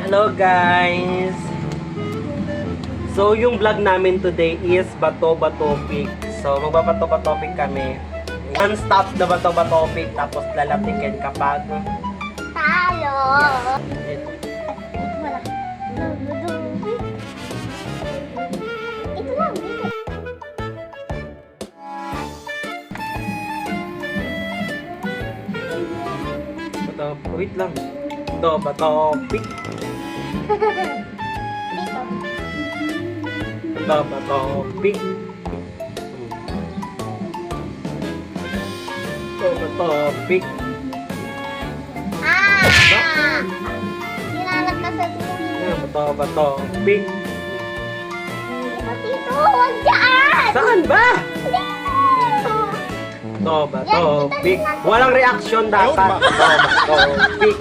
Hello guys! So yung vlog namin today is bato-bato pick. So magbabato-bato pick kami. Non-stop na bato-bato pick tapos lalatikin kapag Talo! Ito. Wala. Ito lang, dito. Bato, wait lang. Bato-bato pick. Dito. Bato-bato pick. Bato-bato pick. Ah! Nilalat na sa dulo. Bato-bato pick. Dito, huwag dyan! Saan ba? Dito! Bato, pick. Walang reaction dapat. Bato, pick.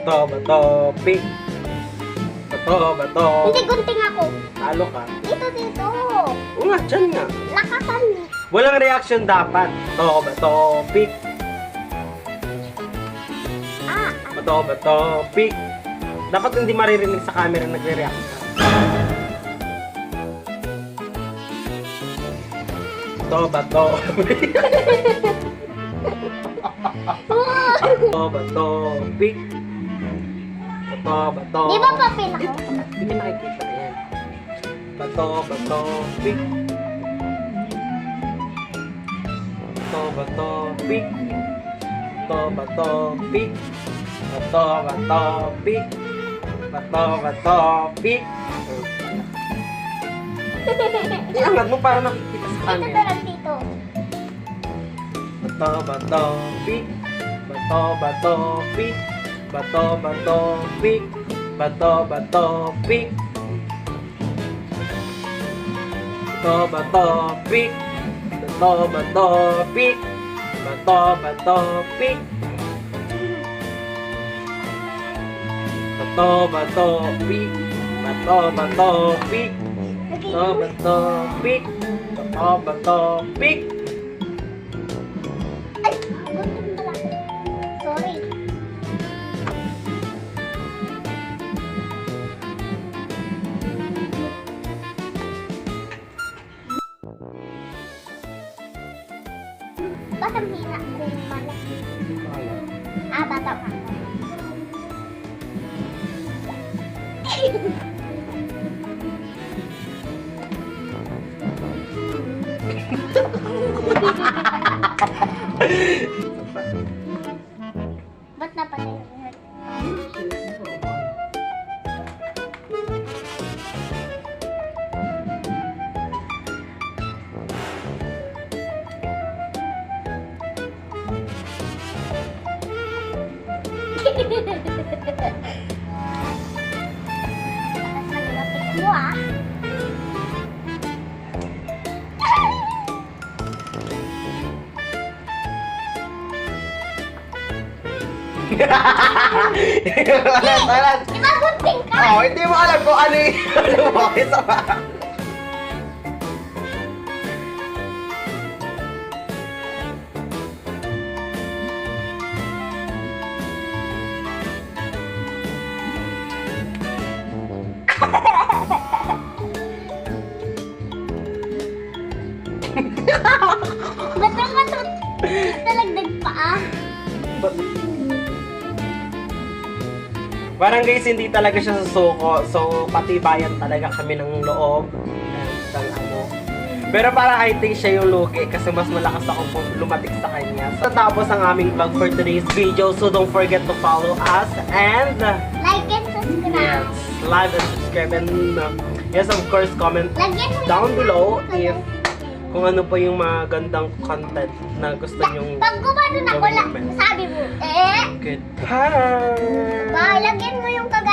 Bato, pick. Bato. Hindi, gunting ako. Talo ka. Dito. Oo nga, dyan nga. Lakasan mo. Walang reaction dapat. Bato, pick. Ah, Bato, pick. Dapat hindi maririnig sa camera nagre-react ka. Bato, pick. Bato, pick. Bato. di ba papel ako? Hindi nakikita yan. Bato, pick. Bato, pick. Bato, pick. Bato, pick. Bato, pick. Iangat mo para nakikita sa Dito camera. na lang dito. Bato, pick. Bato, pick. Bato, pick. Bato, pick. Bato, pick. Bato, pick. Bato, pick. Bato, pick. Bato, pick. Bato, pick. Bato, pick. Ay, gunting pala. Sorry. Ba't ang hina kung malaki? Ah, bata ka. Ba't napatay yung heart? Takas na nilapit mo ah. Talan. Di ba gunting ka? Oh, hindi mo alam kung ano yung ano mo. Isa pa. Ba't ang matut? Talagdag pa ah. Parang guys, hindi talaga siya susuko. So, patibayan talaga kami ng loob. Ng ano. Pero parang I think siya yung lugi kasi mas malakas ako kung lumatik sa kanya. So, tapos ang aming vlog for today's video. So, don't forget to follow us and Like and subscribe. yes, like and subscribe and yes, of course, comment Lagyan mo down yung- below if kung ano pa yung mga gandang content na gusto nyong Pag gumano na ko gawin lang, namin. sabi mo, Goodbye! bye, lagyan mo yung kagaya